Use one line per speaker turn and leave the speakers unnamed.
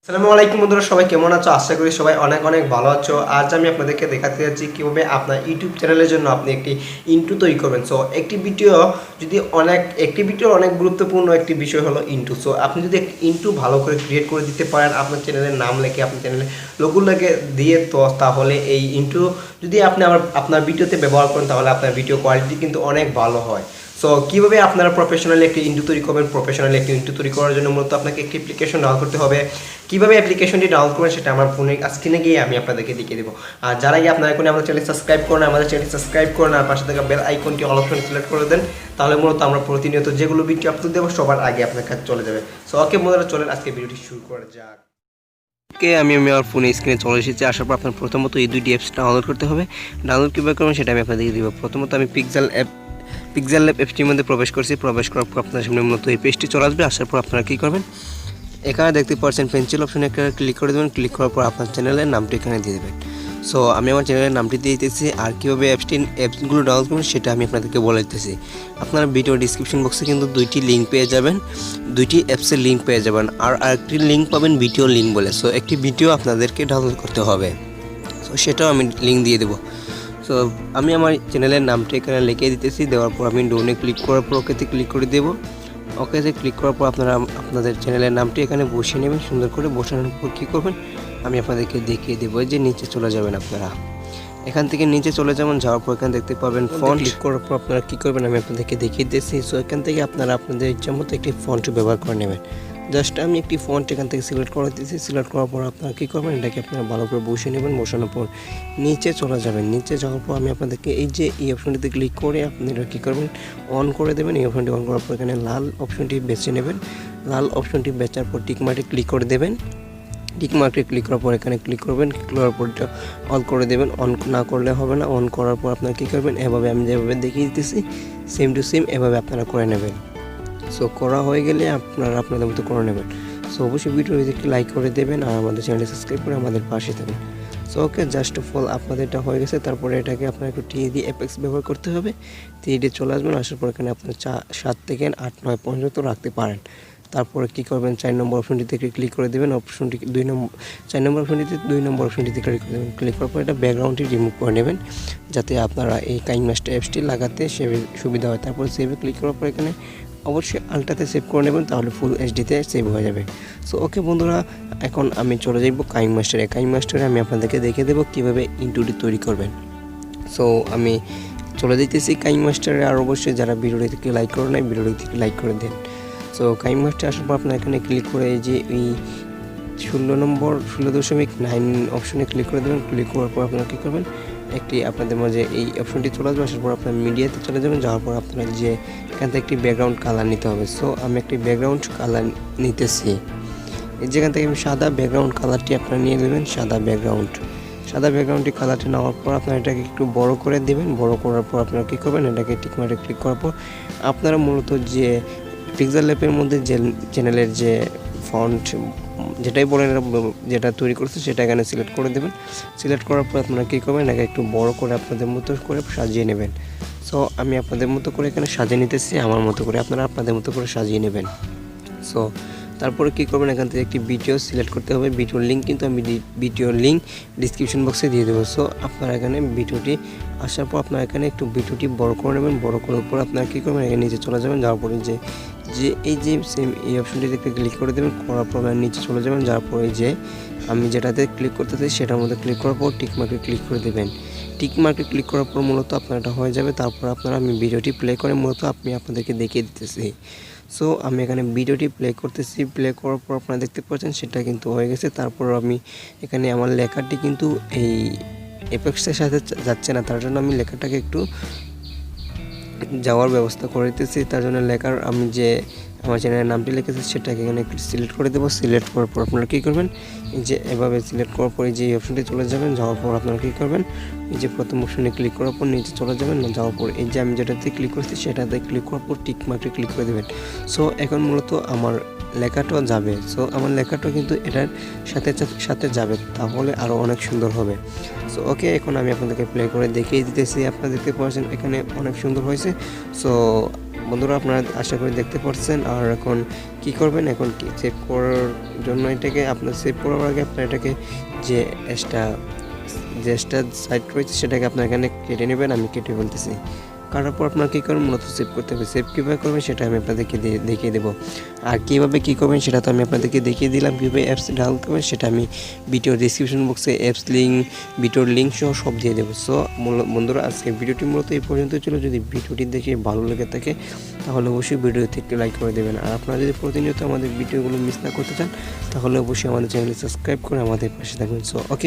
আসসালামু আলাইকুম বন্ধুরা, সবাই কেমন আছো? আশা করি সবাই অনেক অনেক ভালো আছো। আজ আমি আপনাদেরকে দেখাতে যাচ্ছি কীভাবে আপনার ইউটিউব চ্যানেলের জন্য আপনি একটি ইন্ট্রো তৈরি করবেন। সো একটি ভিডিও অনেক গুরুত্বপূর্ণ একটি বিষয় হলো ইন্ট্রো। সো আপনি যদি একটি ইন্ট্রো ভালো করে ক্রিয়েট করে দিতে পারেন আপনার চ্যানেলের নাম লিখে, আপনার চ্যানেলের লোগো লিখে দিয়ে, তো তাহলে এই ইন্ট্রো যদি আপনি আপনার ভিডিওতে ব্যবহার করেন তাহলে আপনার ভিডিও কোয়ালিটি কিন্তু অনেক ভালো হয়। সো কীভাবে আপনারা প্রফেশনালি একটি ইন্ট্রো তৈরি করবেন? প্রফেশনালি একটি ইন্ট্রো তৈরি করার জন্য মূলত আপনাকে একটি অ্যাপ্লিকেশন ডাউনলোড করতে হবে। কীভাবে অ্যাপ্লিকেশনটি ডাউনলোড করবেন সেটা আমার ফোনে স্ক্রিনে গিয়ে আমি আপনাদেরকে দেখিয়ে দেবো। আর যারা গিয়ে আপনারা এখন আমাদের চ্যানেল সাবস্ক্রাইব করেন, আমাদের চ্যানেল সাবস্ক্রাইব করেন আর পাশে থাকা বেল আইকনটি অল অপশন সিলেক্ট করে দেন, তাহলে মূলত আমরা প্রতিনিয়ত যেগুলো ভিডিও আপলোড দেবো সবার আগে আপনার কাছে চলে যাবে। সো ওকে বন্ধুরা, চলেন আজকে ভিডিওটি শুরু করা যাক। আমি আমার ফোনে স্ক্রিনে চলে এসেছি। আসার পর আপনার প্রথমত এই দুইটি অ্যাপস ডাউনলোড করতে হবে। ডাউনলোড কীভাবে করবেন সেটা আমি আপনাদেরকে দিব। প্রথমত আমি পিক্সেল ল্যাব অ্যাপসটির মধ্যে প্রবেশ করার পর আপনার সামনে মূলত এই পেজটি চলে আসবে। আসার পর আপনারা কী করবেন, এখানে দেখতে পাচ্ছেন পেন্সিল অপশনে একটা ক্লিক করে দেবেন। ক্লিক করার পর আপনার চ্যানেলের নামটি এখানে দিয়ে দেবেন। সো আমি আমার চ্যানেলের নামটি দিয়ে দিতেছি। আর কীভাবে অ্যাপসগুলো ডাউনলোড করবেন সেটা আমি আপনাদেরকে বলে দিতেছি। আপনারা ভিডিও ডিসক্রিপশন বক্সে কিন্তু দুইটি লিঙ্ক পেয়ে যাবেন, দুইটি অ্যাপসের লিঙ্ক পেয়ে যাবেন। আর আরেকটি লিঙ্ক পাবেন ভিডিও লিঙ্ক বলে। সো একটি ভিডিও আপনাদেরকে ডাউনলোড করতে হবে। সো সেটাও আমি লিঙ্ক দিয়ে দেবো। সো আমি আমার চ্যানেলের নামটা এখানে লিখে দিতেছি। দেওয়ার পর আমি ডোনে ক্লিক করার পর ওকেতে ক্লিক করে দেবো। ওকেতে ক্লিক করার পর আপনারা আপনাদের চ্যানেলের নামটি এখানে বসিয়ে নেবেন। সুন্দর করে বসানোর পর কী করবেন আমি আপনাদেরকে দেখিয়ে দেবো। যে নিচে চলে যাবেন, আপনারা এখান থেকে নিচে চলে যাবেন। যাওয়ার পর এখানে দেখতে পাবেন ফন্ট। ক্লিক করার পর আপনারা কী করবেন আমি আপনাদেরকে দেখিয়ে দিচ্ছি। সো এখান থেকে আপনারা আপনাদের ইচ্ছা মতো একটি ফন্ট ব্যবহার করে নেবেন। জাস্ট আমি একটি ফন্ট এখান থেকে সিলেক্ট করে দিচ্ছি। সিলেক্ট করার পর আপনারা কী করবেন, এটাকে আপনারা ভালো করে বসিয়ে নেবেন। বসানোর পর নিচে চলে যাবেন। নিচে যাওয়ার পর আমি আপনাদেরকে এই অপশনটিতে ক্লিক করে আপনারা কী করবেন, অন করে দেবেন। এই অপশনটি অন করার পর এখানে লাল অপশনটি বেছে নেবেন। লাল অপশনটি বেচার পর টিক মার্কে ক্লিক করে দেবেন। টিক মার্কে ক্লিক করার পর এখানে ক্লিক করবেন। ক্লিক করার পর এটা অন করে দেবেন। অন না করলে হবে না। অন করার পর আপনারা কী করবেন, এভাবে আমি যেভাবে দেখিয়ে দিতেছি সেম টু সেম এভাবে আপনারা করে নেবেন। সো করা হয়ে গেলে আপনারা আপনাদের মতো করে নেবেন। সো অবশ্যই ভিডিওটি একটু লাইক করে দেবেন আর আমাদের চ্যানেলটি সাবস্ক্রাইব করে আমাদের পাশে থাকবেন। So okay, just of all আপনাদের এটা হয়ে গেছে। তারপরে এটাকে আপনার একটু 3D এফেক্টস ব্যবহার করতে হবে। 3D চলে আসবেন। আসার পর এখানে আপনার 7 থেকে 8, 9 পর্যন্ত রাখতে পারেন। তারপরে কী করবেন, 4 নম্বর অপশনটিতে ক্লিক করে দেবেন। অপশনটি 4 নম্বর অপশনটিতে 2 নম্বর অপশনটিতে ক্লিক করে দেবেন। ক্লিক করার পর এটা ব্যাকগ্রাউন্ডটি রিমুভ করে নেবেন, যাতে আপনারা এই কাইনমাস্টার অ্যাপসটি লাগাতে সুবিধা হয়। তারপর সেভে ক্লিক করার পর এখানে অবশ্যই আলটাতে সেভ করে নেবেন, তাহলে ফুল এইচডিতে সেভ হয়ে যাবে। সো ওকে বন্ধুরা, এখন আমি চলে যাইব কাইনমাস্টারে আমি আপনাদেরকে দেখিয়ে দেবো কীভাবে ইন্ট্রোটি তৈরি করবেন। সো আমি চলে যেতেছি কাইনমাস্টারে। আর অবশ্যই যারা ভিডিওটিকে লাইক করে নেয় ভিডিওটিকে লাইক করে দেন। সো কাইনমাস্টারে আসার পর আপনার এখানে ক্লিক করে এই যে এই 16.9 অপশনে ক্লিক করে দেবেন। ক্লিক করার পর আপনারা কী করবেন, একটি আপনাদের মাঝে এই অপশনটি চলে আসবে। আসার পর আপনার মিডিয়াতে চলে যাবেন। যাওয়ার পর আপনার যে এখান থেকে একটি ব্যাকগ্রাউন্ড কালার নিতে হবে। সো আমি একটি ব্যাকগ্রাউন্ড কালার নিতেছি। যেখান থেকে আমি সাদা ব্যাকগ্রাউন্ড কালারটি আপনারা নিয়ে নেবেন। সাদা ব্যাকগ্রাউন্ডটি কালারটি নেওয়ার পর আপনারা এটাকে একটু বড় করে দেবেন। বড় করার পর আপনারা কী করবেন, এটাকে টিক মার্কে ক্লিক করার পর আপনারা মূলত যে পিক্সেল ল্যাবের মধ্যে যে চ্যানেলের যে ফন্ট যেটাই বলেন যেটা তৈরি করছে সেটা এখানে সিলেক্ট করে দেবেন। সিলেক্ট করার পর আপনারা কী করবেন, এটাকে একটু বড় করে আপনাদের মতো করে সাজিয়ে নেবেন। সো আমি আপনাদের মতো করে এখানে সাজিয়ে নিতেছি, আমার মতো করে আপনারা আপনাদের মতো করে সাজিয়ে নেবেন। সো তারপরে কী করবেন, এখান থেকে একটি ভিডিও সিলেক্ট করতে হবে। ভিডিওর লিঙ্ক কিন্তু আমি ভিডিওর লিঙ্ক ডিসক্রিপশন বক্সে দিয়ে দেবো। সো আপনারা এখানে ভিডিওটি আসার পর আপনারা এখানে একটু ভিডিওটি বড় করে নেবেন। বড় করার পর আপনারা কী করবেন, এখানে নিচে চলে যাবেন। যাওয়ার পরে এই যে সেম এই অপশনটিতে ক্লিক করে দেবেন। করার পর নিচে চলে যাবেন। যাওয়ার পরে যে আমি যেটাতে ক্লিক করতে চাই সেটার মধ্যে ক্লিক করার পর টিক মার্কে ক্লিক করে দেবেন। টিক মার্কে ক্লিক করার পর মূলত আপনার এটা হয়ে যাবে। তারপর আপনারা আমি ভিডিওটি প্লে করে মূলত আমি আপনাদেরকে দেখিয়ে দিতেছি। সো আমি এখানে ভিডিওটি প্লে করতেছি। প্লে করার পর আপনারা দেখতে পাচ্ছেন সেটা কিন্তু হয়ে গেছে। তারপর আমি এখানে আমার লেখাটি কিন্তু এই এফেক্টসের সাথে যাচ্ছে না, তার জন্য আমি লেখাটাকে একটু যাওয়ার ব্যবস্থা করে দিতেছি। তার জন্য লেখার আমি যে আমার চ্যানেলের নামটি লিখেছি সেটাকে এখানে সিলেক্ট করে দেবো। সিলেক্ট করার পর আপনারা কী করবেন, এই যে এভাবে সিলেক্ট করার পর এই যে অপশনটি চলে যাবেন। যাওয়ার পর আপনারা কী করবেন, এই যে প্রথম অপশনে ক্লিক করার পর নিচে চলে যাবেন। যাওয়ার পর এই যে আমি যেটাতে ক্লিক করছি সেটাতে ক্লিক করার পর টিক মার্কে ক্লিক করে দেবেন। সো এখন মূলত আমার লেখাটাও যাবে। সো আমার লেখাটাও কিন্তু এটার সাথে যাবে, তাহলে আরও অনেক সুন্দর হবে। সো ওকে, এখন আমি আপনাদেরকে প্লে করে দেখিয়ে দিতেছি। আপনারা দেখতে পাচ্ছেন এখানে অনেক সুন্দর হয়েছে। সো বন্ধুরা আপনারা আশা করি দেখতে পাচ্ছেন। আর এখন কি করবেন, এখন কি সেভ করার জন্য এটাকে আপনার সেভ করার আগে আপনার এটাকে যে সাইট রয়েছে সেটাকে আপনার এখানে কেটে নেবেন। আমি কেটে বলতেছি, কাটার পর আপনার কী করবেন, মূলত সেভ করতে হবে। সেভ কীভাবে করবেন সেটা আমি আপনাদেরকে দেখিয়ে দেবো। আর কীভাবে কী করবেন সেটা তো আমি আপনাদেরকে দেখিয়ে দিলাম। কীভাবে অ্যাপস ডাউনলোড করবেন সেটা আমি ভিডিও ডিসক্রিপশন বক্সে অ্যাপস লিঙ্ক, ভিডিওর লিঙ্ক সহ সব দিয়ে দেবো। সো বন্ধুরা আজকে ভিডিওটি মূলত এই পর্যন্ত ছিল। যদি ভিডিওটি দেখে ভালো লেগে থাকে তাহলে অবশ্যই ভিডিওতে একটু লাইক করে দেবেন। আর আপনারা যদি প্রতিনিয়ত আমাদের ভিডিওগুলো মিস না করতে চান তাহলে অবশ্যই আমাদের চ্যানেলটি সাবস্ক্রাইব করে আমাদের পাশে থাকবেন। So okay.